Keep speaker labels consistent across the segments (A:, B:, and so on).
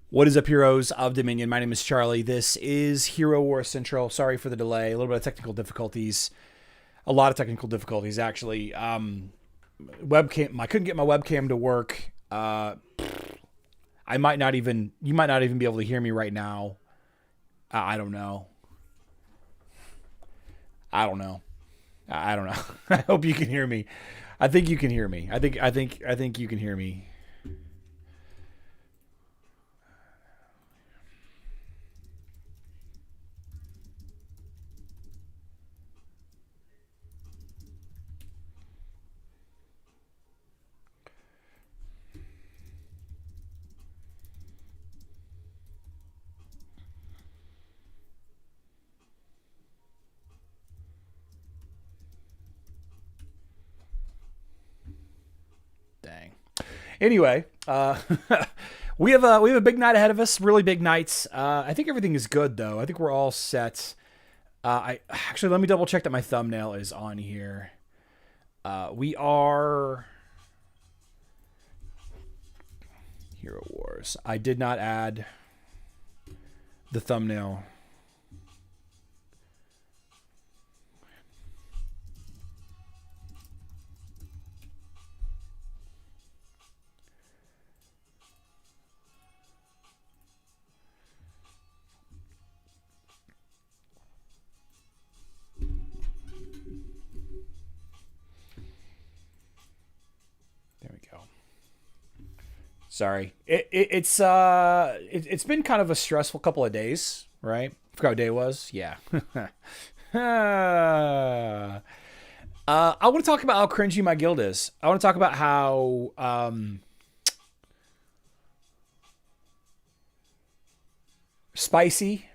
A: What is up, heroes of Dominion? My name is Charlie. This is Hero War Central. Sorry for the delay. A little bit of technical difficulties. A lot of technical difficulties, actually. Webcam. I couldn't get my webcam to work. You might not even be able to hear me right now. I don't know. I don't know. I hope you can hear me. I think you can hear me. I think you can hear me. Dang. Anyway, we have a big night ahead of us. Really big nights. I think everything is good though. I think we're all set. Let me double check that my thumbnail is on here. We are Hero Wars. I did not add the thumbnail. Sorry. It's been kind of a stressful couple of days, right? Forgot what day it was. Yeah. I want to talk about how cringy my guild is. I want to talk about how spicy.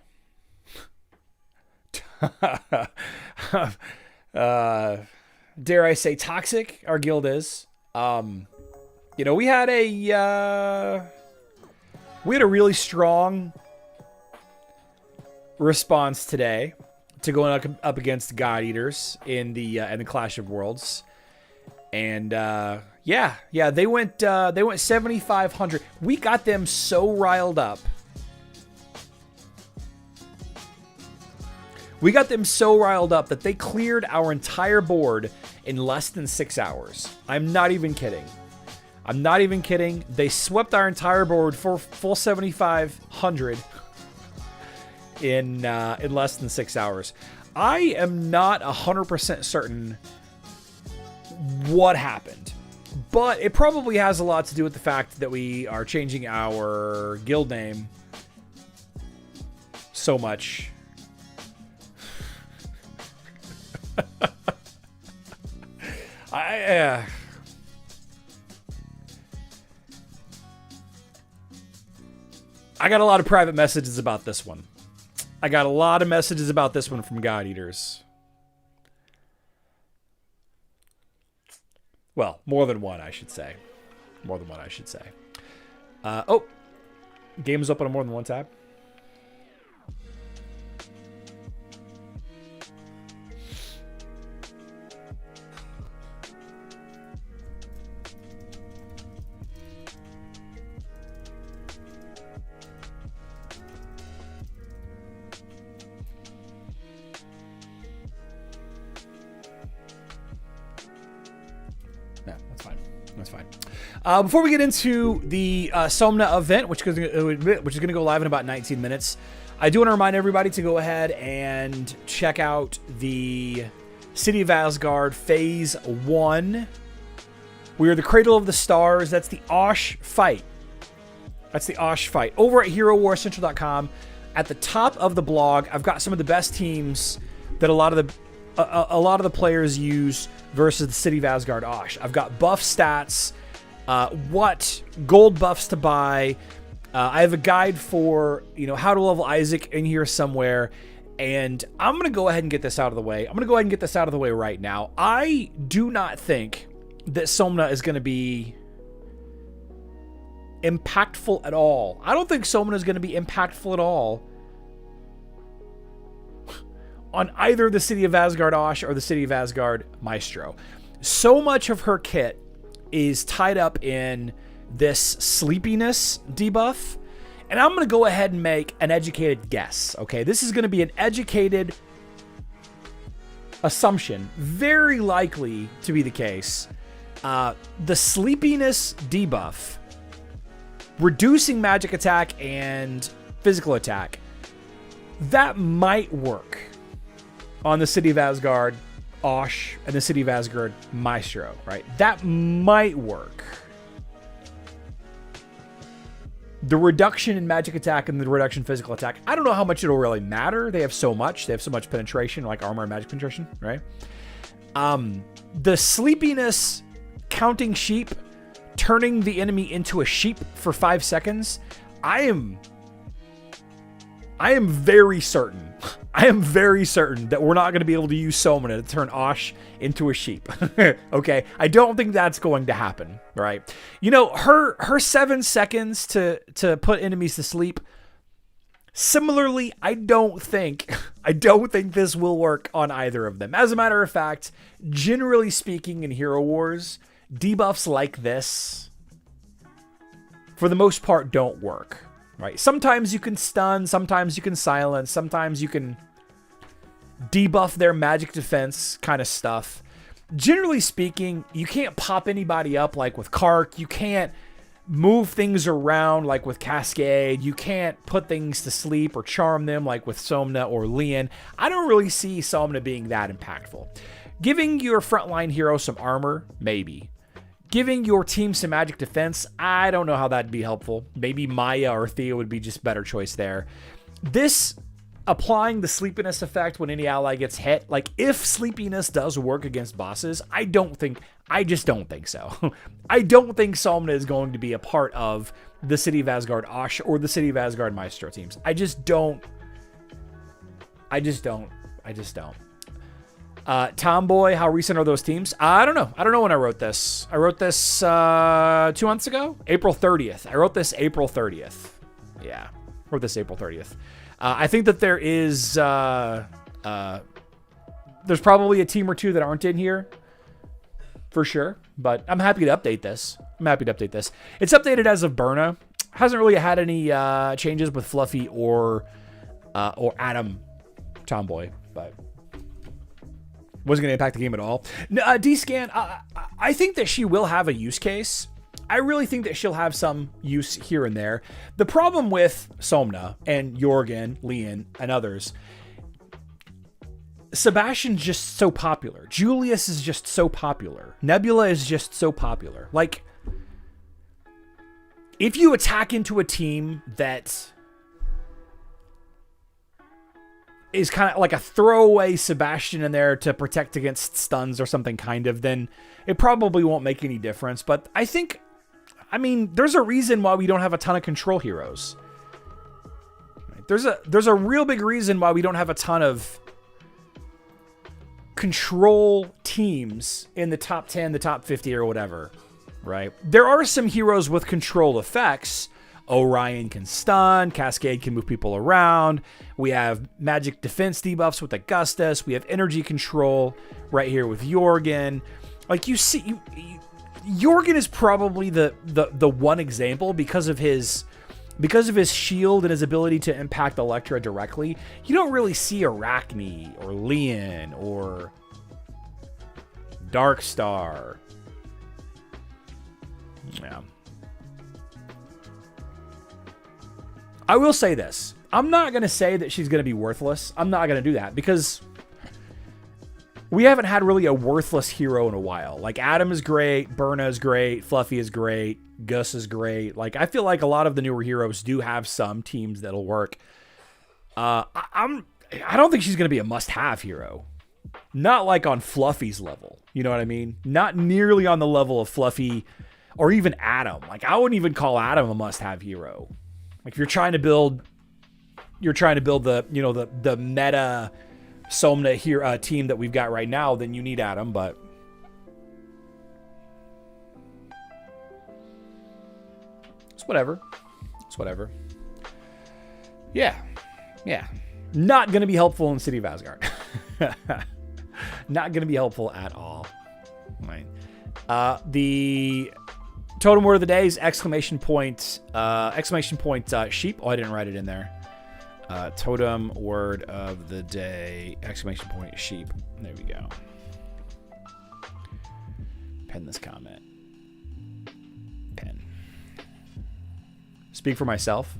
A: Dare I say toxic our guild is. You know, we had a really strong response today to going up against God Eaters in the Clash of Worlds, and yeah, they went 7,500. We got them so riled up. We got them so riled up that they cleared our entire board in less than 6 hours. I'm not even kidding. They swept our entire board for full 7,500 in less than 6 hours. I am not 100% certain what happened, but it probably has a lot to do with the fact that we are changing our guild name so much. I got a lot of private messages about this one. I got a lot of messages about this one from God Eaters. Well, more than one, I should say. Oh, game is open on more than one tab. Before we get into the Somna event, which is going to go live in about 19 minutes, I do want to remind everybody to go ahead and check out the City of Asgard Phase 1. We are the Cradle of the Stars. That's the Osh fight. Over at HeroWarCentral.com. At the top of the blog, I've got some of the best teams that a lot of the players use versus the City of Asgard Osh. I've got buff stats, what gold buffs to buy. I have a guide for, how to level Isaac in here somewhere. And I'm going to go ahead and get this out of the way. I'm going to go ahead and get this out of the way right now. I do not think that Somna is going to be impactful at all. I don't think Somna is going to be impactful at all on either the City of Asgard Osh or the City of Asgard Maestro. So much of her kit is tied up in this sleepiness debuff. And I'm going to go ahead and make an educated guess. Okay, this is going to be an educated assumption, very likely to be the case. The sleepiness debuff, reducing magic attack and physical attack, that might work on the City of Asgard Osh and the City of Asgard Maestro, right? That might work. The reduction in magic attack and the reduction in physical attack, I don't know how much it'll really matter. They have so much. They have so much penetration, like armor and magic penetration, right? The sleepiness, counting sheep, turning the enemy into a sheep for 5 seconds, I am very certain. I am very certain that we're not going to be able to use Somna to turn Osh into a sheep. Okay? I don't think that's going to happen, right? You know, her 7 seconds to put enemies to sleep, similarly, I don't think this will work on either of them. As a matter of fact, generally speaking in Hero Wars, debuffs like this, for the most part, don't work. Right? Sometimes you can stun, sometimes you can silence, sometimes you can debuff their magic defense kind of stuff. Generally speaking, you can't pop anybody up like with Kark. You can't move things around like with Cascade. You can't put things to sleep or charm them like with Somna or Lian. I don't really see Somna being that impactful. Giving your frontline hero some armor, maybe. Giving your team some magic defense, I don't know how that'd be helpful. Maybe Maya or Thea would be just better choice there. This, applying the sleepiness effect when any ally gets hit, like if sleepiness does work against bosses, I just don't think so. I don't think Somna is going to be a part of the City of Asgard Osh or the City of Asgard Maestro teams. I just don't. Tomboy, how recent are those teams? I don't know. I don't know when I wrote this. I wrote this 2 months ago? April 30th. I wrote this April 30th. Yeah, wrote this April 30th. I think that there is... there's probably a team or two that aren't in here. For sure. But I'm happy to update this. It's updated as of Berna. Hasn't really had any changes with Fluffy or Adam Tomboy. But... wasn't going to impact the game at all. D-Scan, I think that she will have a use case. I really think that she'll have some use here and there. The problem with Somna and Jorgen, Lian, and others, Sebastian's just so popular. Julius is just so popular. Nebula is just so popular. Like, if you attack into a team that is kind of like a throwaway Sebastian in there to protect against stuns or something kind of, then it probably won't make any difference. But I mean, there's a reason why we don't have a ton of control heroes. There's a real big reason why we don't have a ton of control teams in the top 10, the top 50 or whatever, right? There are some heroes with control effects. Orion can stun, Cascade can move people around. We have magic defense debuffs with Augustus. We have energy control right here with Jorgen. Like you see, Jorgen is probably the one example because of his shield and his ability to impact Elektra directly. You don't really see Arachne or Lian or Darkstar. Yeah. I will say this. I'm not going to say that she's going to be worthless. I'm not going to do that because we haven't had really a worthless hero in a while. Like, Adam is great. Berna is great. Fluffy is great. Gus is great. Like, I feel like a lot of the newer heroes do have some teams that'll work. I don't think she's going to be a must-have hero. Not like on Fluffy's level. You know what I mean? Not nearly on the level of Fluffy or even Adam. Like, I wouldn't even call Adam a must-have hero. Like, if you're trying to build the, you know, the meta Somna here team that we've got right now, then you need Adam, but it's whatever. It's whatever. Yeah. Not going to be helpful in City of Asgard. Not going to be helpful at all. Right. The Totem word of the day is exclamation point sheep. Oh, I didn't write it in there. Totem word of the day, exclamation point sheep. There we go. Pen this comment. Pen. Speak for myself.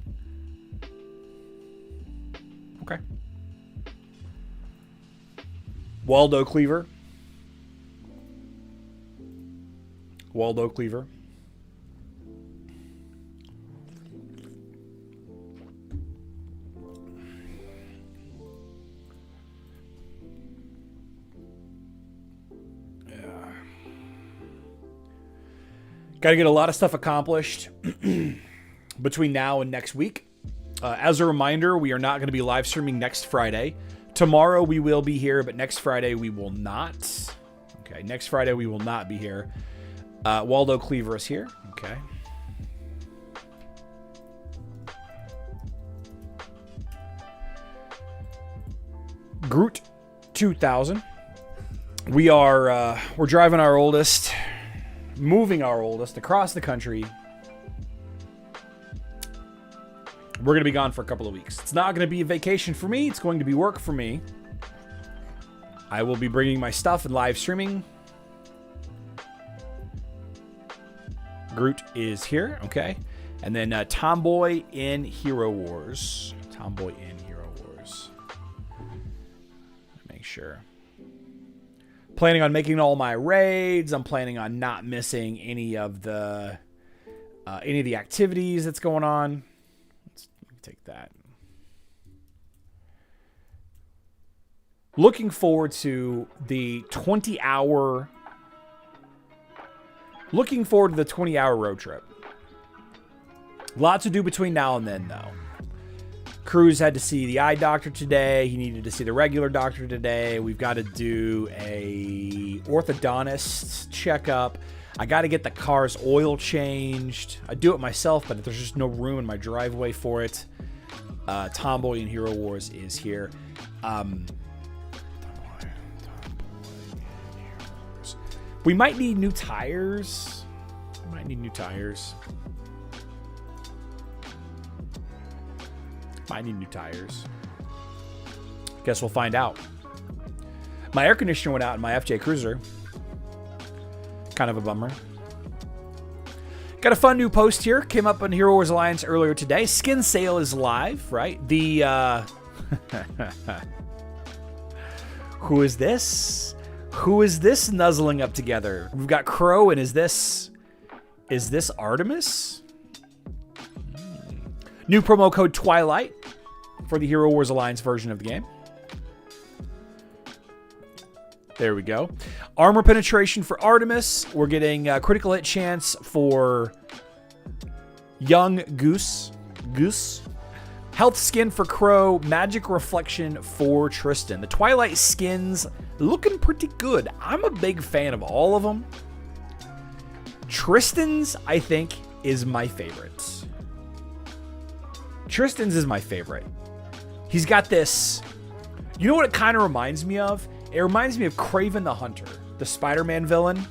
A: Okay. Waldo Cleaver. Waldo Cleaver. Got to get a lot of stuff accomplished between now and next week. As a reminder, we are not going to be live streaming next Friday. Tomorrow we will be here, but next Friday we will not. Okay, next Friday we will not be here. Waldo Cleaver is here. Okay. Groot 2000. We're driving our oldest, moving our oldest across the country. We're going to be gone for a couple of weeks. It's not going to be a vacation for me. It's going to be work for me. I will be bringing my stuff and live streaming. Groot is here. Okay. And then Tomboy in Hero Wars. Tomboy in Hero Wars. Make sure. Planning on making all my raids. I'm planning on not missing any of the activities that's going on. Let me take that. Looking forward to the 20-hour road trip. Lots to do between now and then, though. Cruz had to see the eye doctor today. He needed to see the regular doctor today. We've got to do a orthodontist checkup. I got to get the car's oil changed. I do it myself, but there's just no room in my driveway for it. Tomboy in Hero Wars is here. We might need new tires. Guess we'll find out. My air conditioner went out in my FJ Cruiser. Kind of a bummer. Got a fun new post here. Came up on Hero Wars Alliance earlier today. Skin sale is live, right? The who is this? Who is this nuzzling up together? We've got Crow, and is this Artemis? New promo code Twilight for the Hero Wars Alliance version of the game. There we go. Armor penetration for Artemis. We're getting critical hit chance for Young Goose. Health skin for Crow. Magic reflection for Tristan. The Twilight skins looking pretty good. I'm a big fan of all of them. Tristan's, I think, is my favorite. He's got this. You know what it kind of reminds me of? It reminds me of Kraven the Hunter, the Spider-Man villain.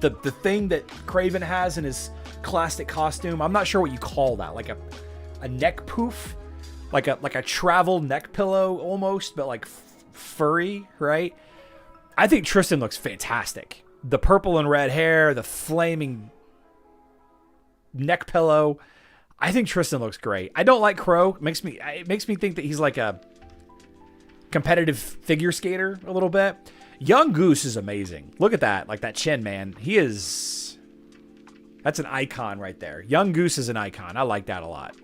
A: The thing that Kraven has in his classic costume. I'm not sure what you call that. Like a neck poof, like a travel neck pillow almost, but like furry, right? I think Tristan looks fantastic. The purple and red hair, the flaming neck pillow. I think Tristan looks great. I don't like Crow. It makes me think that he's like a competitive figure skater a little bit. Young Goose is amazing. Look at that. Like that chin, man. That's an icon right there. Young Goose is an icon. I like that a lot.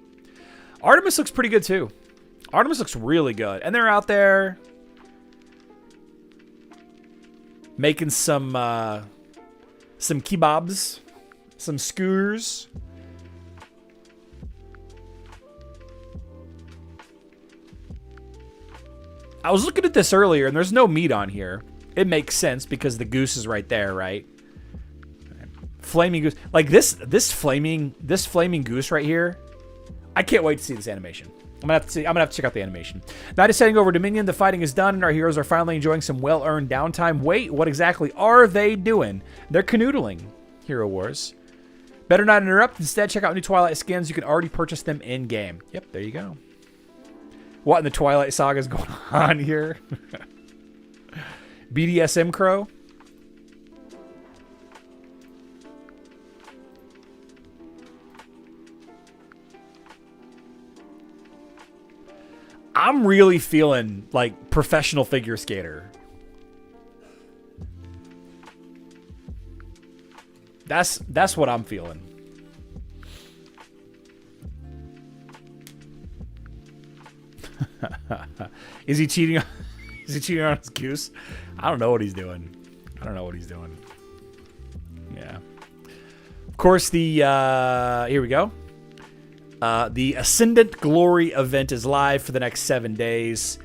A: Artemis looks pretty good too. Artemis looks really good. And they're out there making some kebabs, some skewers. I was looking at this earlier, and there's no meat on here. It makes sense because the goose is right there, right? Flaming goose, like this flaming goose right here. I can't wait to see this animation. I'm gonna have to check out the animation. Night is heading over Dominion. The fighting is done, and our heroes are finally enjoying some well-earned downtime. Wait, what exactly are they doing? They're canoodling. Hero Wars. Better not interrupt. Instead, check out new Twilight skins. You can already purchase them in-game. Yep, there you go. What in the Twilight saga is going on here? BDSM Crow. I'm really feeling like professional figure skater. That's what I'm feeling. Is he cheating on his goose? I don't know what he's doing. Yeah. Of course, the here we go. The Ascendant Glory event is live for the next 7 days.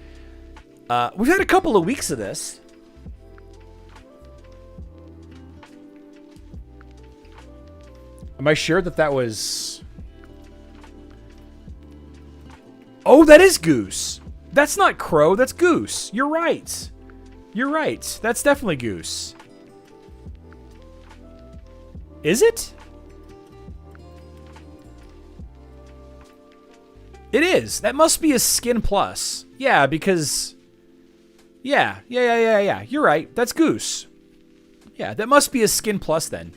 A: We've had a couple of weeks of this. Am I sure that was... Oh, that is Goose. That's not Crow, that's Goose. You're right. That's definitely Goose. Is it? It is. That must be a skin plus. Yeah, because... Yeah. You're right. That's Goose. Yeah, that must be a skin plus then.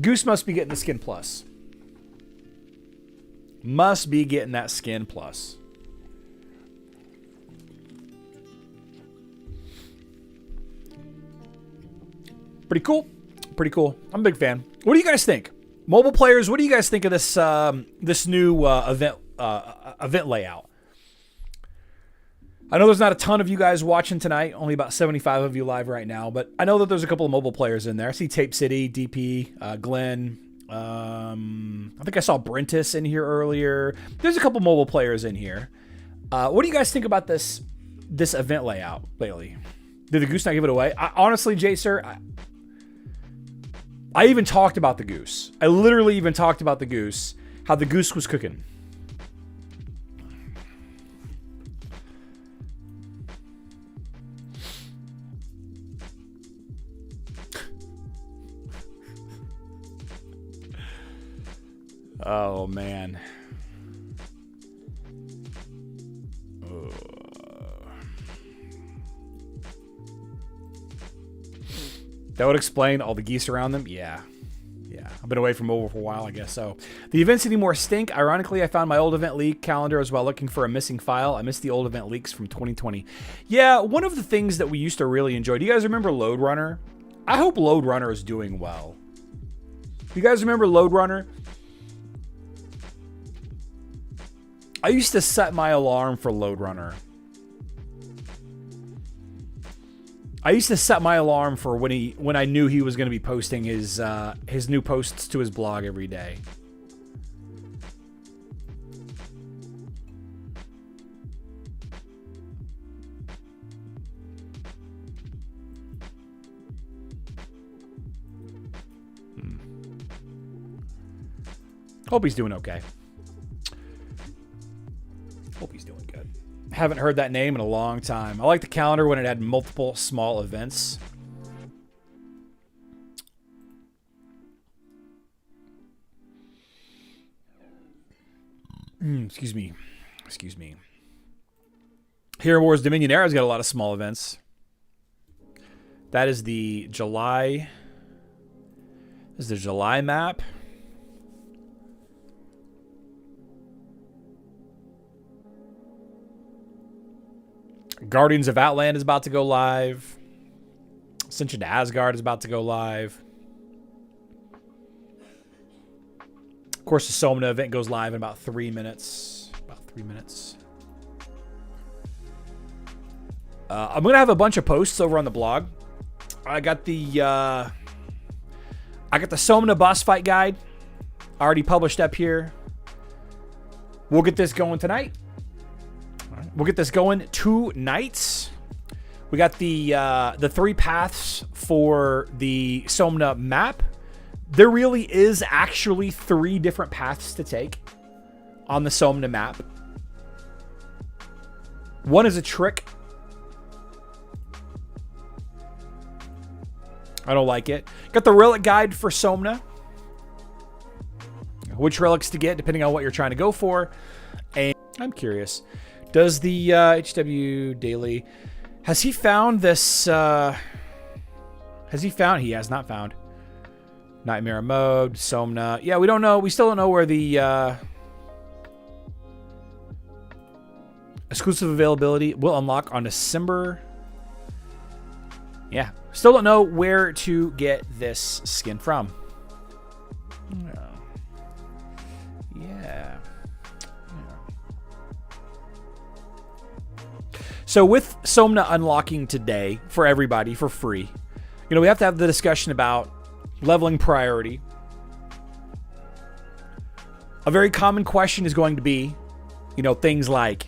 A: Goose must be getting the skin plus. Must be getting that skin plus. Pretty cool. I'm a big fan. What do you guys think? Mobile players, what do you guys think of this this new event layout? I know there's not a ton of you guys watching tonight, only about 75 of you live right now, but I know that there's a couple of mobile players in there. I see Tape City, DP, Glenn. I think I saw Brentus in here earlier. There's a couple mobile players in here. What do you guys think about this event layout lately? Did the Goose not give it away? Honestly, Jay, sir, I even talked about the Goose. I literally even talked about the Goose, how the Goose was cooking. Oh, man. That would explain all the geese around them? Yeah. I've been away from mobile for a while, I guess so. The events anymore stink. Ironically, I found my old event leak calendar as well looking for a missing file. I missed the old event leaks from 2020. Yeah, one of the things that we used to really enjoy. Do you guys remember Load Runner? I hope Load Runner is doing well. You guys remember Load Runner? I used to set my alarm for Load Runner. I used to set my alarm for when I knew he was going to be posting his new posts to his blog every day. Hope he's doing okay. Hope he's doing good. Haven't heard that name in a long time. I like the calendar when it had multiple small events. Excuse me. Hero Wars Dominion Era's got a lot of small events. That is the July. This is the July map. Guardians of Outland is about to go live. Ascension to Asgard is about to go live. Of course, the Somna event goes live in about 3 minutes. I'm going to have a bunch of posts over on the blog. I got the Somna boss fight guide already published up here. We'll get this going tonight. We'll get this going 2 nights. We got the 3 paths for the Somna map. There really is actually 3 different paths to take on the Somna map. One is a trick. I don't like it. Got the relic guide for Somna. Which relics to get depending on what you're trying to go for. And I'm curious. Does the HW Daily... Has he found this... Has he found... He has not found. Nightmare Mode, Somna. Yeah, we don't know. We still don't know where the... exclusive availability will unlock on December. Yeah. Still don't know where to get this skin from. Yeah. So with Somna unlocking today for everybody for free, you know, we have to have the discussion about leveling priority. A very common question is going to be, you know, things like,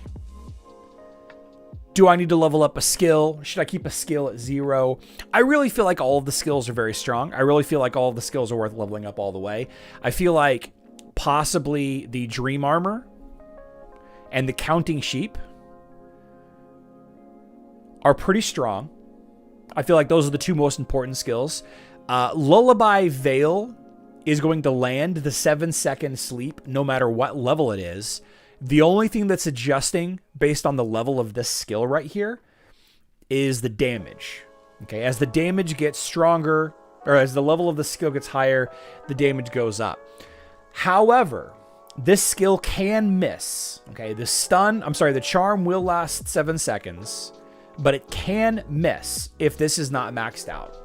A: do I need to level up a skill? Should I keep a skill at 0? I really feel like all of the skills are very strong. I really feel like all of the skills are worth leveling up all the way. I feel like possibly the Dream Armor and the Counting Sheep are pretty strong. I feel like those are the two most important skills. Lullaby Veil is going to land the 7-second sleep no matter what level it is. The only thing that's adjusting based on the level of this skill right here is the damage. Okay, as the damage gets stronger, or as the level of the skill gets higher, the damage goes up. However, this skill can miss. Okay, the charm will last 7 seconds, but it can miss if this is not maxed out.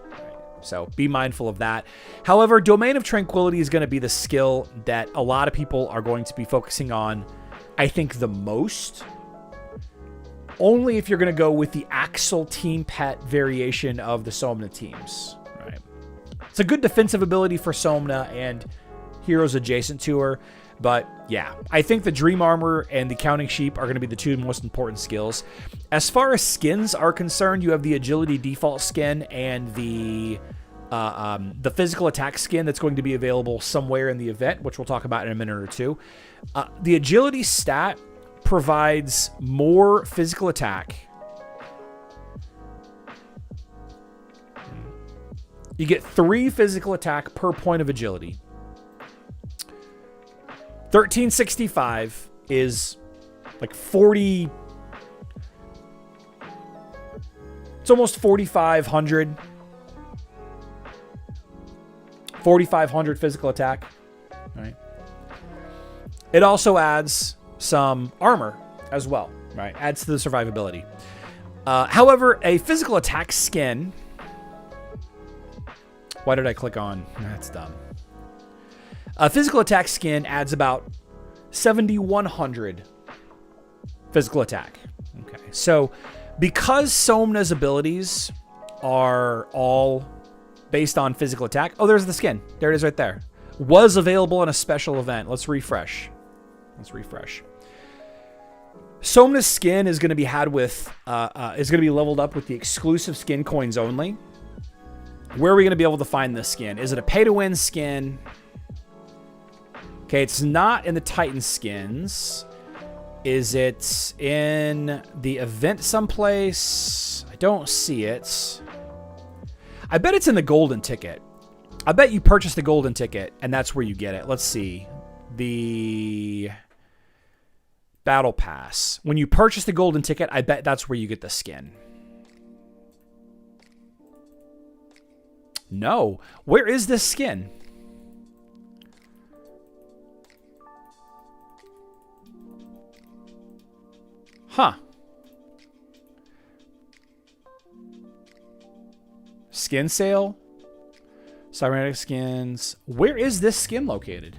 A: So be mindful of that. However, Domain of Tranquility is going to be the skill that a lot of people are going to be focusing on, I think, the most. Only if you're going to go with the Axel team pet variation of the Somna teams. Right? It's a good defensive ability for Somna and heroes adjacent to her. But yeah, I think the Dream Armor and the Counting Sheep are going to be the two most important skills. As far as skins are concerned, you have the Agility default skin and the physical attack skin that's going to be available somewhere in the event, which we'll talk about in a minute or two. The Agility stat provides more physical attack. You get 3 physical attack per point of agility. 1365 is like 40. It's almost 4,500. 4,500 physical attack. Right. It also adds some armor as well. Right. Adds to the survivability. However, a physical attack skin. Why did I click on? That's dumb. A physical attack skin adds about 7,100 physical attack. Okay, so because Somna's abilities are all based on physical attack. Oh, there's the skin. There it is right there. Was available in a special event. Let's refresh. Somna's skin is going to be leveled up with the exclusive skin coins only. Where are we going to be able to find this skin? Is it a pay-to-win skin? Okay, it's not in the Titan skins. Is it in the event someplace? I don't see it. I bet it's in the golden ticket. I bet you purchase the golden ticket, and that's where you get it. Let's see. The battle pass. When you purchase the golden ticket, I bet that's where you get the skin. No. Where is this skin? Huh. Skin sale? Cybernetic skins. Where is this skin located?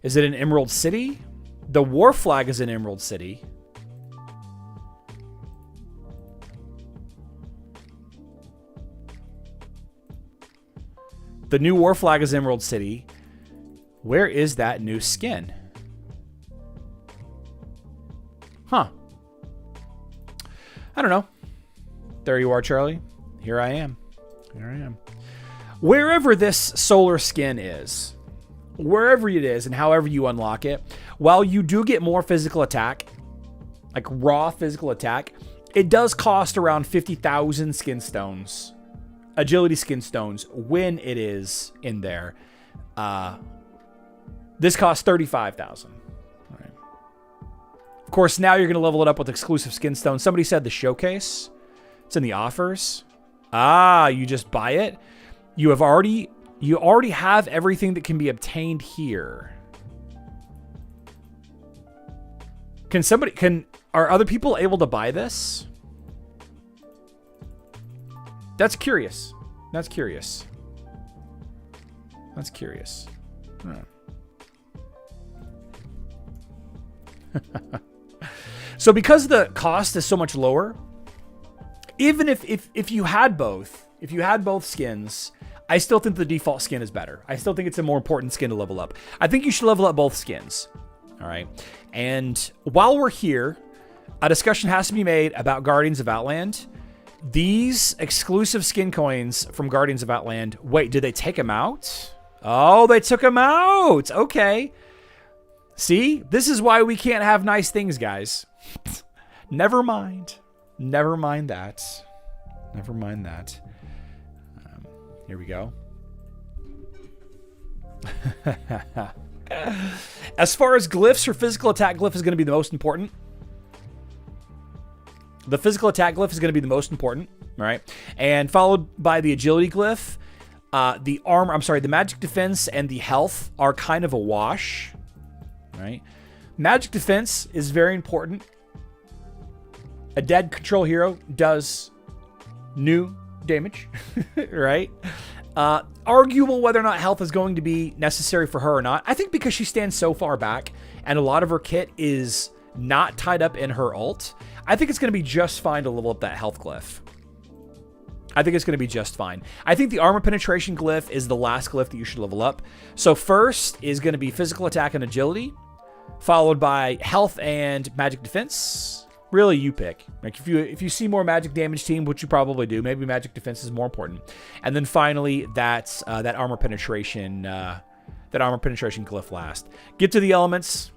A: Is it in Emerald City? The war flag is in Emerald City. The new war flag is Emerald City. Where is that new skin? Huh. I don't know. There you are, Charlie. Here I am. Wherever this solar skin is, wherever it is and however you unlock it, while you do get more physical attack, like raw physical attack, It does cost around 50,000 skin stones, agility skin stones, when it is in there. This costs 35,000. Right. Of course, now you're going to level it up with exclusive skin stones. Somebody said the showcase. It's in the offers. Ah, you just buy it. You already have everything that can be obtained here. Are other people able to buy this? That's curious. That's curious. That's curious. Huh. So because the cost is so much lower, even if you had both, skins, I still think the default skin is better. I still think it's a more important skin to level up. I think you should level up both skins. All right. And while we're here, a discussion has to be made about Guardians of Outland. These exclusive skin coins from Guardians of Outland. Wait, did they take them out? Oh, they took them out. Okay. See, this is why we can't have nice things, guys. Never mind. Never mind that. Never mind that. Here we go. As far as glyphs, your physical attack glyph is going to be the most important. The physical attack glyph is going to be the most important, all right? And followed by the agility glyph. The magic defense and the health are kind of a wash, right? Magic defense is very important. A dead control hero does new damage, right? Arguable whether or not health is going to be necessary for her or not. I think because she stands so far back and a lot of her kit is not tied up in her ult, I think it's going to be just fine to level up that health glyph. I think it's going to be just fine. I think the armor penetration glyph is the last glyph that you should level up. So first is going to be physical attack and agility, followed by health and magic defense. Really, you pick. Like if you see more magic damage team, which you probably do, maybe magic defense is more important. And then finally, that armor penetration glyph last. Get to the elements.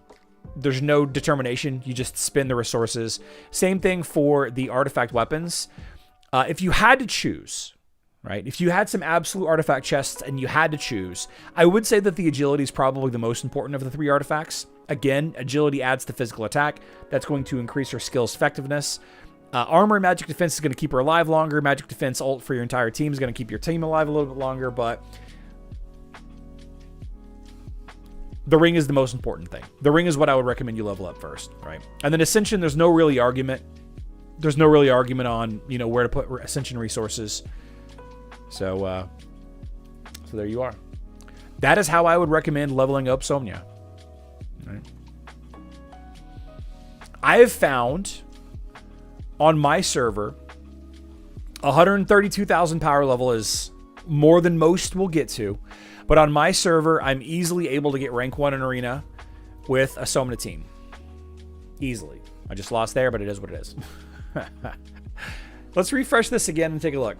A: There's no determination. You just spin the resources. Same thing for the artifact weapons. If you had to choose, right? If you had some absolute artifact chests and you had to choose, I would say that the agility is probably the most important of the three artifacts. Again, agility adds to physical attack. That's going to increase her skill's effectiveness. Armor and magic defense is going to keep her alive longer. Magic defense ult for your entire team is going to keep your team alive a little bit longer, but the ring is the most important thing. The ring is what I would recommend you level up first, right? And then Ascension, there's no really argument. There's no really argument on, where to put Ascension resources. So there you are. That is how I would recommend leveling up Somna. Right. I have found on my server 132,000 power level is more than most will get to, but on my server I'm easily able to get rank 1 in arena with a Somna team. Easily. I just lost there, but it is what it is. Let's refresh this again and take a look.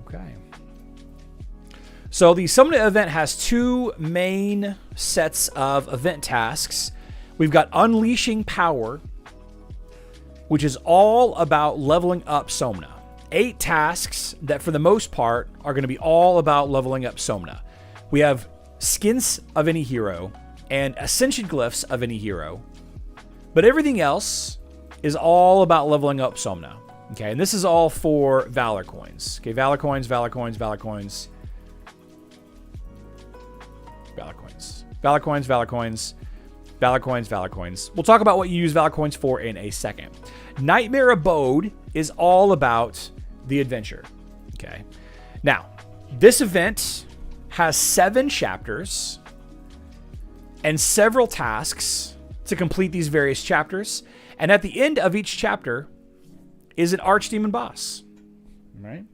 A: Okay. So the Somna event has two main sets of event tasks. We've got Unleashing Power, which is all about leveling up Somna. 8 tasks that for the most part are going to be all about leveling up Somna. We have skins of any hero and ascension glyphs of any hero, but everything else is all about leveling up Somna. Okay, and this is all for Valor coins. Okay, Valor coins, Valor coins, Valor coins. Valor coins. Valor coins, Valor coins. Valor coins, Valor coins. We'll talk about what you use Valor coins for in a second. Nightmare Abode is all about the adventure. Okay. Now, this event has 7 chapters and several tasks to complete these various chapters. And at the end of each chapter is an archdemon boss. Right?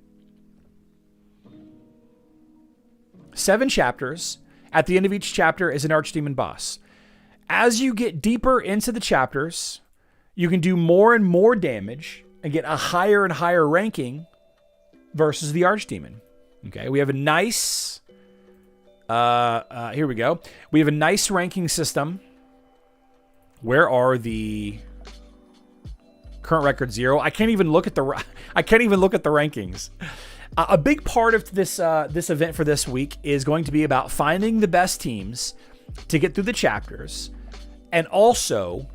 A: 7 chapters. At the end of each chapter is an archdemon boss. As you get deeper into the chapters, you can do more and more damage and get a higher and higher ranking versus the Archdemon. Okay, we have a nice... here we go. We have a nice ranking system. Where are the current record 0? I can't even look at the rankings. A big part of this event for this week is going to be about finding the best teams to get through the chapters, and also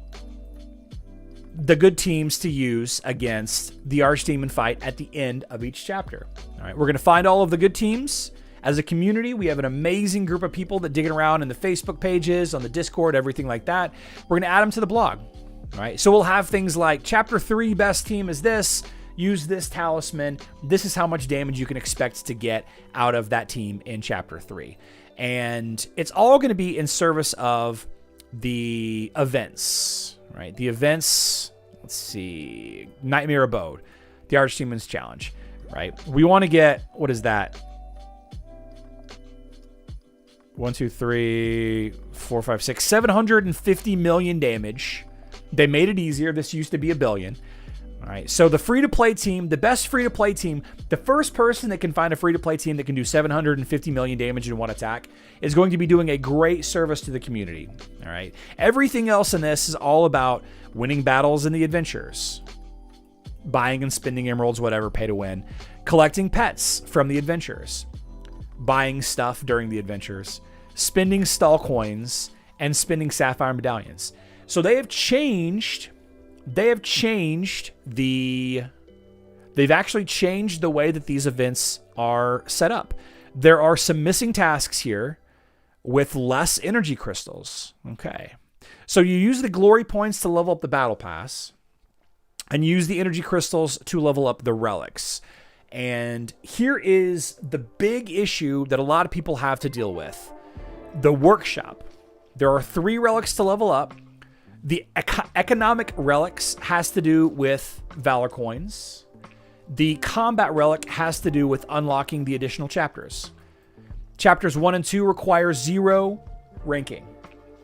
A: the good teams to use against the Archdemon fight at the end of each chapter. All right, we're going to find all of the good teams. As a community, we have an amazing group of people that digging around in the Facebook pages, on the Discord, everything like that. We're going to add them to the blog. All right, so we'll have things like Chapter 3 best team is this. Use this talisman. This is how much damage you can expect to get out of that team in Chapter 3. And it's all going to be in service of the events. Right, the events, let's see, Nightmare Abode, the Archdemon's Challenge, right? We want to get, what is that? 1, 2, 3, 4, 5, 6, 750 million damage. They made it easier. This used to be 1 billion. All right, so the free-to-play team, the best free-to-play team, the first person that can find a free-to-play team that can do 750 million damage in one attack is going to be doing a great service to the community. All right, everything else in this is all about winning battles in the adventures, buying and spending emeralds, whatever, pay to win, collecting pets from the adventures, buying stuff during the adventures, spending stall coins, and spending sapphire medallions. So they've actually changed the way that these events are set up. There are some missing tasks here with less energy crystals. Okay. So you use the glory points to level up the battle pass, and use the energy crystals to level up the relics. And here is the big issue that a lot of people have to deal with. The workshop. There are 3 relics to level up. The economic relics has to do with Valor coins. The combat relic has to do with unlocking the additional chapters. Chapters 1 and 2 require 0 ranking.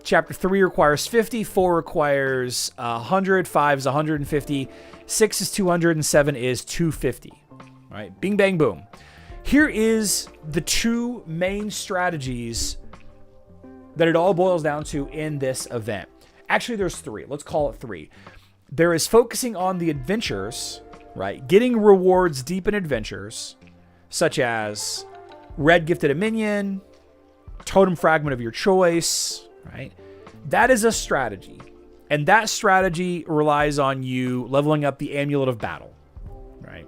A: Chapter 3 requires 50, 4 requires 100, 5 is 150, 6 is 200, and 7 is 250. All right, bing, bang, boom. Here is the 2 main strategies that it all boils down to in this event. Actually, there's 3. Let's call it 3. There is focusing on the adventures, right? Getting rewards deep in adventures, such as red gifted a minion, totem fragment of your choice, right? That is a strategy. And that strategy relies on you leveling up the Amulet of Battle, right?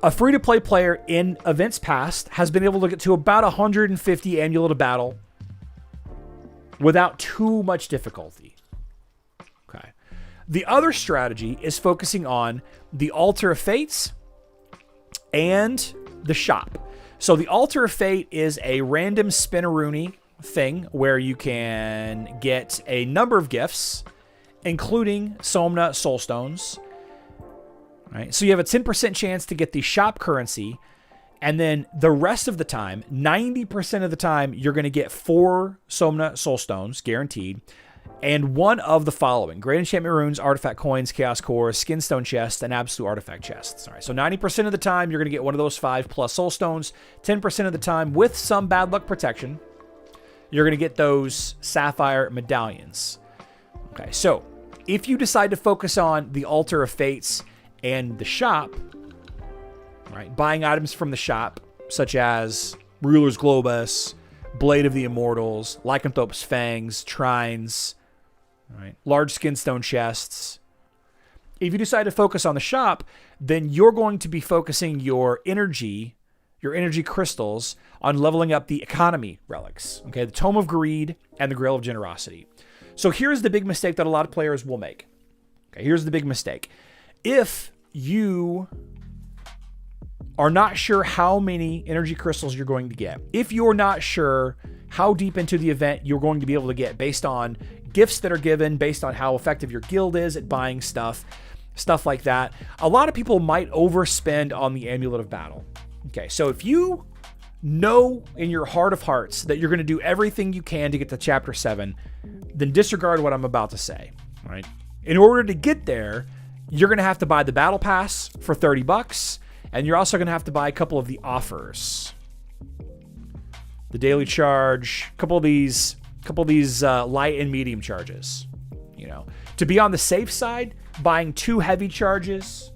A: A free-to-play player in events past has been able to get to about 150 Amulet of Battle without too much difficulty. Okay. The other strategy is focusing on the Altar of Fates and the shop. So the Altar of Fate is a random spinaroonie thing where you can get a number of gifts, including Somna Soulstones. Right? So you have a 10% chance to get the shop currency, and then the rest of the time, 90% of the time, you're going to get 4 Somna Soulstones, guaranteed, and one of the following: Great Enchantment Runes, Artifact Coins, Chaos Cores, Skinstone Chests, and Absolute Artifact Chests. All right, so 90% of the time, you're going to get one of those 5 plus Soulstones. 10% of the time, with some bad luck protection, you're going to get those Sapphire Medallions. Okay, so if you decide to focus on the Altar of Fates and the shop, right, buying items from the shop, such as Ruler's Globus, Blade of the Immortals, Lycanthrope's Fangs, Trines, right, large Skinstone Chests. If you decide to focus on the shop, then you're going to be focusing your energy crystals on leveling up the economy relics, okay, the Tome of Greed and the Grail of Generosity. So here's the big mistake that a lot of players will make. Okay, here's the big mistake. If you are not sure how many energy crystals you're going to get, if you're not sure how deep into the event you're going to be able to get based on gifts that are given, based on how effective your guild is at buying stuff like that, a lot of people might overspend on the Amulet of Battle. Okay, so if you know in your heart of hearts that you're going to do everything you can to get to Chapter 7, then disregard what I'm about to say. All right? In order to get there, you're going to have to buy the battle pass for $30, and you're also going to have to buy a couple of the offers. The daily charge, a couple of these light and medium charges. You know, to be on the safe side, buying 2 heavy charges,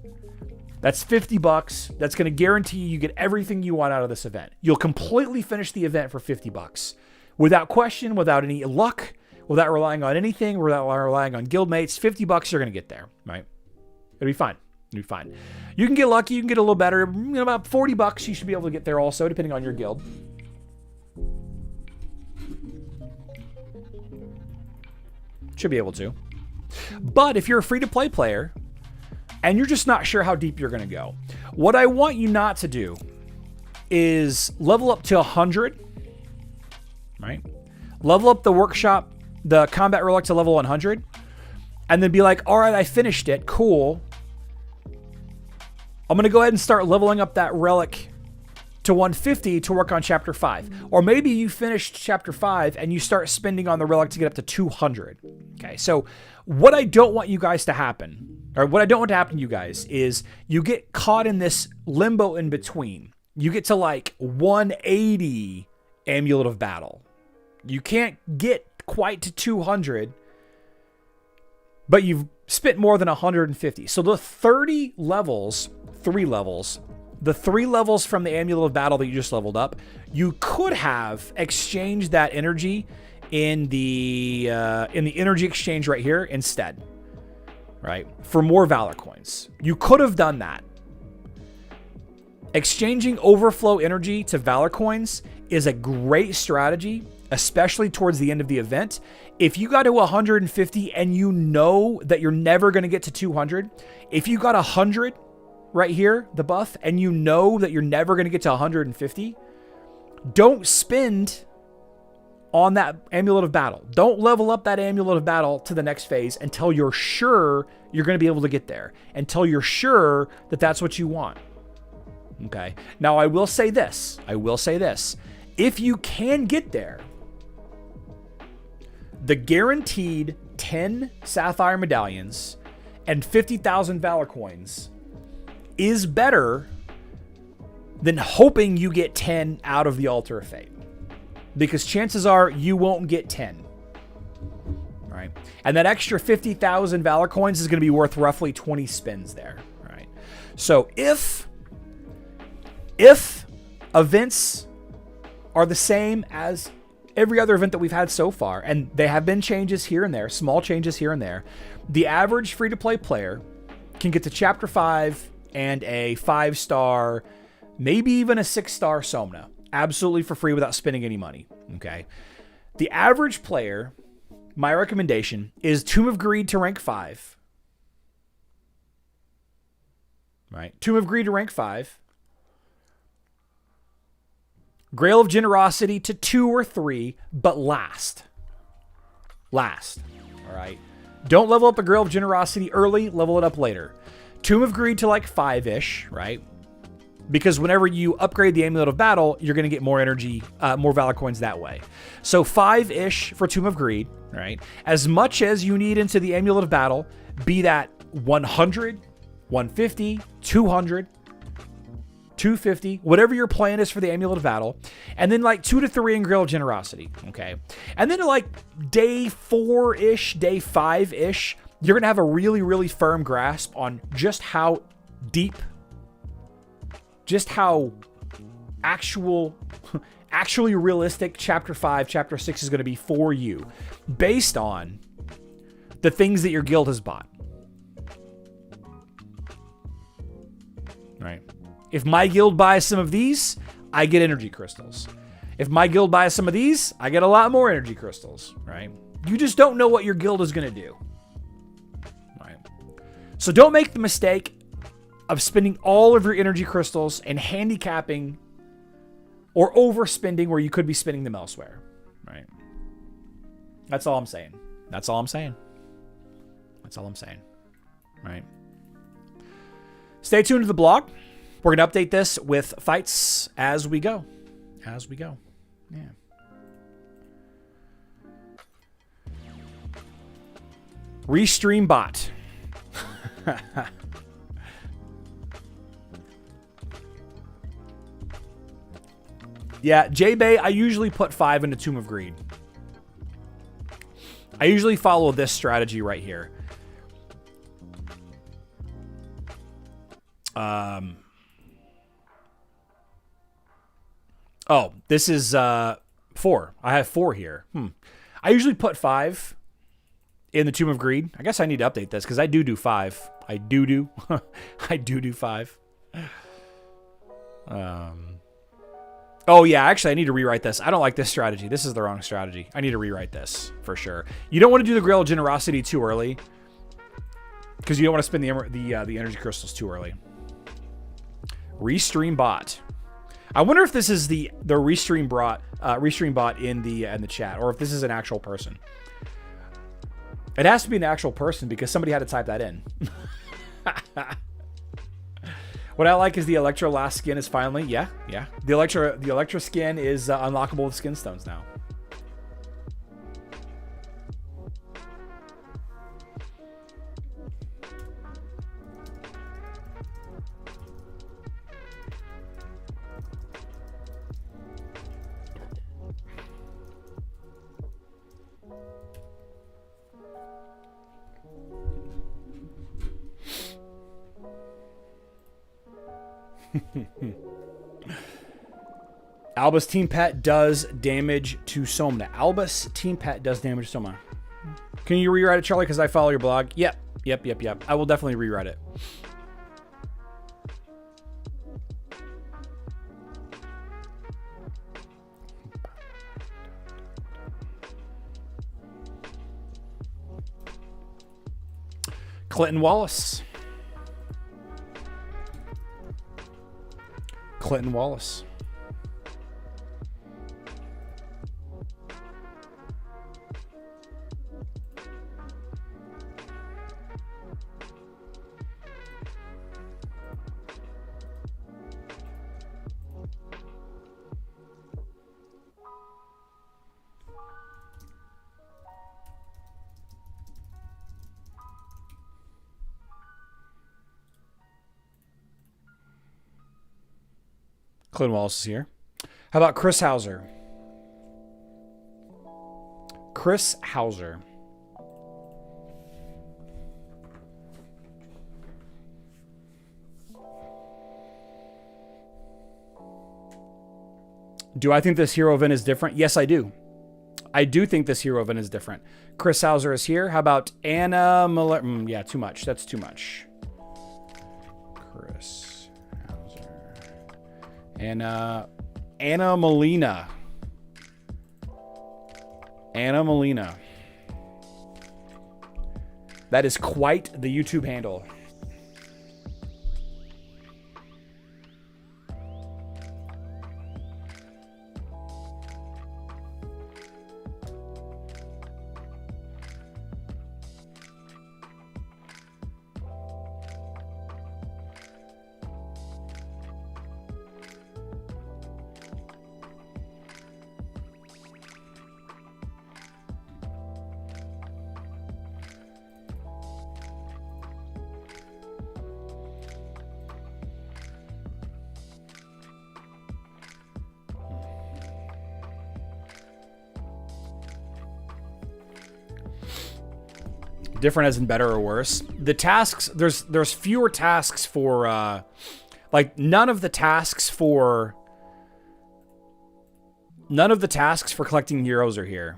A: that's $50. That's going to guarantee you get everything you want out of this event. You'll completely finish the event for $50. Without question, without any luck, without relying on anything, without relying on guildmates, $50, you're going to get there, right? It'll be fine. It'll be fine. You can get lucky. You can get a little better. You know, about $40, you should be able to get there also, depending on your guild. Should be able to. But if you're a free-to-play player and you're just not sure how deep you're going to go, what I want you not to do is level up to 100, right? Level up the workshop, the combat relic to level 100, and then be like, all right, I finished it. Cool. I'm going to go ahead and start leveling up that relic to 150 to work on chapter 5. Or maybe you finished chapter 5 and you start spending on the relic to get up to 200. Okay, so what I don't want you guys to happen, or what I don't want to happen to you guys, is you get caught in this limbo in between. You get to like 180 Amulet of Battle. You can't get quite to 200, but you've spent more than 150. So the 30 levels, 3 levels, the 3 levels from the Amulet of Battle that you just leveled up, you could have exchanged that energy in the energy exchange right here instead, right? For more Valor coins. You could have done that. Exchanging overflow energy to Valor coins is a great strategy, especially towards the end of the event. If you got to 150 and you know that you're never going to get to 200, if you got 100 right here, the buff, and you know that you're never going to get to 150, don't spend on that Amulet of Battle. Don't level up that Amulet of Battle to the next phase until you're sure you're going to be able to get there, until you're sure that that's what you want. Okay. Now, I will say this. If you can get there, the guaranteed 10 Sapphire Medallions and 50,000 Valor coins is better than hoping you get 10 out of the Altar of Fate. Because chances are you won't get 10. Right? And that extra 50,000 Valor coins is going to be worth roughly 20 spins there. Right? So if events are the same as every other event that we've had so far, and they have been changes here and there, small changes here and there, the average free-to-play player can get to Chapter 5 and a 5-star, maybe even a 6-star Somna, absolutely for free without spending any money, okay? The average player, my recommendation, is Tomb of Greed to rank 5, right? Tomb of Greed to rank 5. Grail of Generosity to 2 or 3, but last. All right? Don't level up a Grail of Generosity early, level it up later. Tomb of Greed to like 5-ish, right? Because whenever you upgrade the Amulet of Battle, you're going to get more energy, more Valor coins that way. So 5-ish for Tomb of Greed, right? As much as you need into the Amulet of Battle, be that 100, 150, 200, 250, whatever your plan is for the Amulet of Battle, and then like 2 to 3 in Grail of Generosity, okay? And then like day 4-ish, day 5-ish, you're going to have a really, really firm grasp on just how deep, just how actually realistic Chapter 5, Chapter 6 is going to be for you based on the things that your guild has bought. Right? If my guild buys some of these, I get energy crystals. If my guild buys some of these, I get a lot more energy crystals, right? You just don't know what your guild is going to do. Right? So don't make the mistake of spending all of your energy crystals and handicapping or overspending where you could be spending them elsewhere, right? That's all I'm saying. Right? Stay tuned to the blog. We're going to update this with fights as we go. Yeah. Restream bot. Yeah, J-Bay, I usually put 5 into Tomb of Greed. I usually follow this strategy right here. Oh, this is 4. I have 4 here. I usually put 5 in the Tomb of Greed. I guess I need to update this because I do 5. I do. I do 5. Oh, yeah, actually, I need to rewrite this. I don't like this strategy. This is the wrong strategy. I need to rewrite this for sure. You don't want to do the Grail of Generosity too early because you don't want to spend the energy crystals too early. Restream bot. I wonder if this is the restream bot in the chat, or if this is an actual person. It has to be an actual person because somebody had to type that in. What I like is the Electro last skin is finally, yeah. The Electro skin is unlockable with skin stones now. Albus Team Pet does damage to Somna. Albus Team Pet does damage to Somna. Can you rewrite it, Charlie? Because I follow your blog. Yep. I will definitely rewrite it. Clinton Wallace. Clinton Wallace is here. How about Chris Hauser? Chris Hauser. Do I think this hero event is different? Yes, I do. I do think this hero event is different. Chris Hauser is here. How about Anna Miller? Yeah, too much. That's too much. Chris Hauser. Anna Molina. Anna Molina. That is quite the YouTube handle. Different as in better or worse. The tasks, there's fewer tasks for like none of the tasks for collecting heroes are here.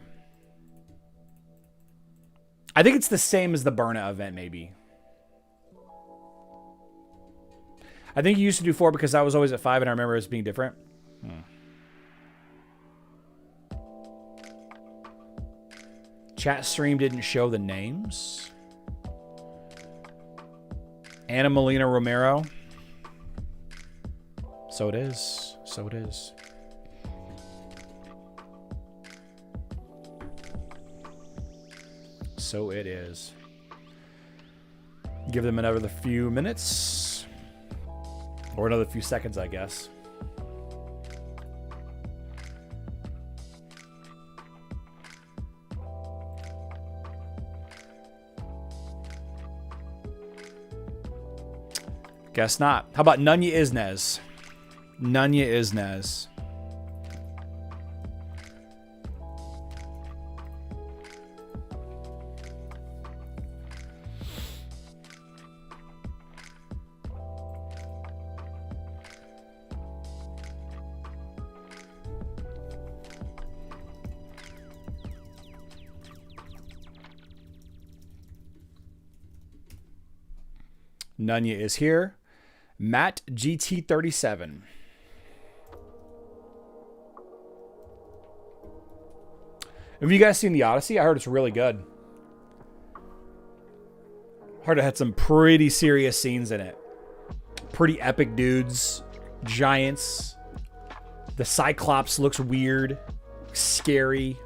A: I think it's the same as the Burna event, maybe. I think you used to do 4 because I was always at 5 and I remember it being different. Chat stream didn't show the names. Anna Molina Romero. So it is. So it is. So it is. Give them another few minutes. Or another few seconds, I guess. Guess not. How about Nunya Isnez? Nunya Isnez. Nunya is here. Matt GT37. Have you guys seen The Odyssey? I heard it's really good. Heard it had some pretty serious scenes in it. Pretty epic dudes. Giants. The Cyclops looks weird. Scary.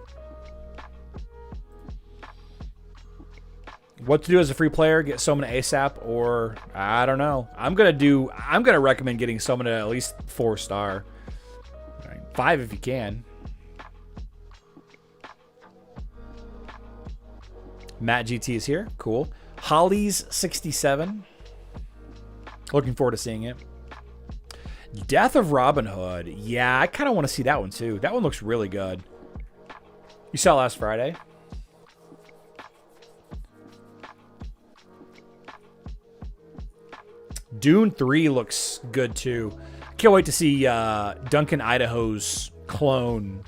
A: What to do as a free player? Get Somna ASAP, or I don't know. I'm gonna recommend getting Somna at least 4-star. Right, 5 if you can. Matt GT is here. Cool. Holly's 67. Looking forward to seeing it. Death of Robin Hood. Yeah, I kind of want to see that one too. That one looks really good. You saw last Friday. Dune 3 looks good too. Can't wait to see Duncan Idaho's clone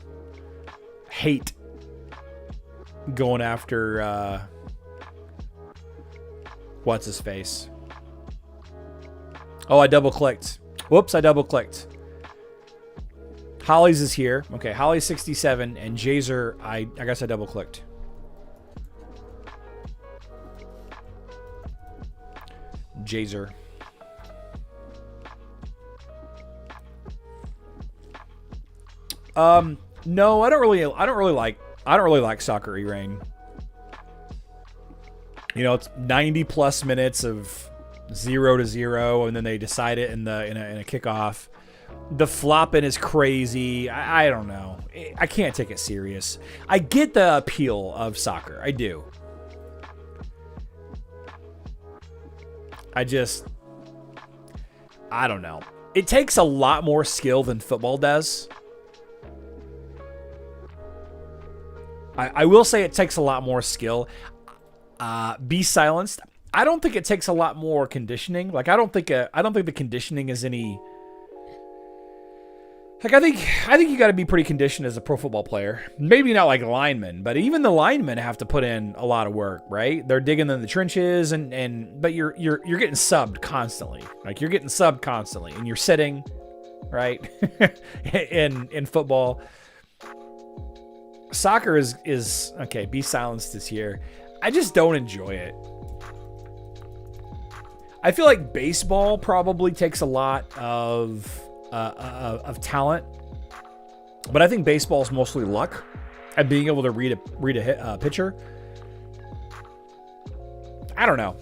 A: Hate going after what's his face. Oh, I double clicked. Whoops, I double clicked. Holly's is here. Okay, Holly's 67 and Jazer, I guess I double clicked. Jazer. No, I don't really like Soccer E-Rain. You know, it's 90 plus minutes of 0-0, and then they decide it in a kickoff. The flopping is crazy. I don't know. I can't take it serious. I get the appeal of soccer. I do. I don't know. It takes a lot more skill than football does. I will say it takes a lot more skill. Be silenced. I don't think it takes a lot more conditioning. Like I don't think the conditioning is any. Like I think you got to be pretty conditioned as a pro football player. Maybe not like linemen, but even the linemen have to put in a lot of work, right? They're digging in the trenches but you're getting subbed constantly. Like you're getting subbed constantly, and you're sitting, right? in football. Soccer is okay. Be silenced is here. I just don't enjoy it. I feel like baseball probably takes a lot of talent, but I think baseball is mostly luck and being able to read a pitcher. I don't know.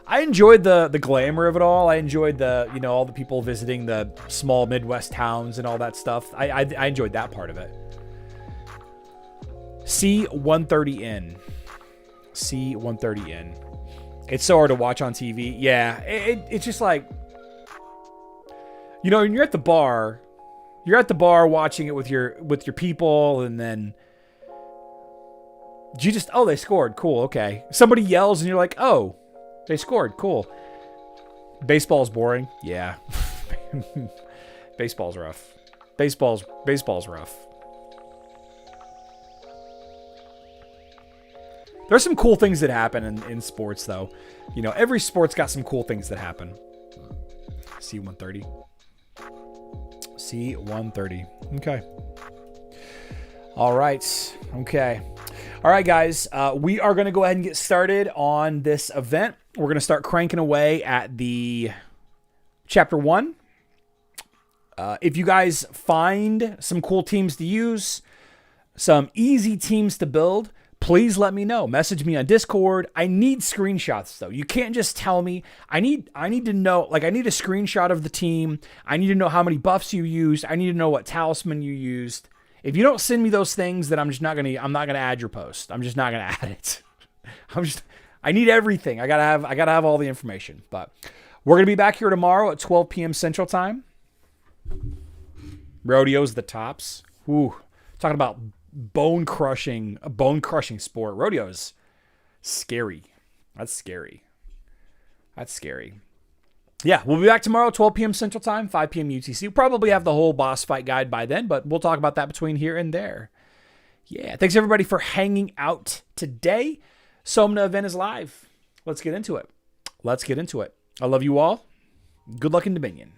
A: I enjoyed the glamour of it all. I enjoyed all the people visiting the small Midwest towns and all that stuff. I enjoyed that part of it. C130N. C130N. It's so hard to watch on TV. Yeah, it's just like, when you're at the bar watching it with your people, and then they scored. Cool, okay. Somebody yells and you're like, oh, they scored. Cool. Baseball's boring. Yeah. Baseball's rough. Baseball's rough. There's some cool things that happen in sports, though. Every sport's got some cool things that happen. C130. C130. Okay. All right. Okay. All right, guys. We are going to go ahead and get started on this event. We're going to start cranking away at the Chapter 1. If you guys find some cool teams to use, some easy teams to build, please let me know. Message me on Discord. I need screenshots, though. You can't just tell me. I need to know. Like, I need a screenshot of the team. I need to know how many buffs you used. I need to know what talisman you used. If you don't send me those things, then I'm not gonna add your post. I'm just not gonna add it. I need everything. I gotta have all the information. But We're going to be back here tomorrow at 12 p.m. Central Time. Rodeo's the tops. Woo. Talking about a bone crushing sport. Rodeo's scary. That's scary. Yeah, we'll be back tomorrow, 12 p.m. Central Time, 5 p.m. UTC. We'll probably have the whole boss fight guide by then, but we'll talk about that between here and there. Yeah, thanks everybody for hanging out today. Somna event is live. Let's get into it. I love you all. Good luck in Dominion.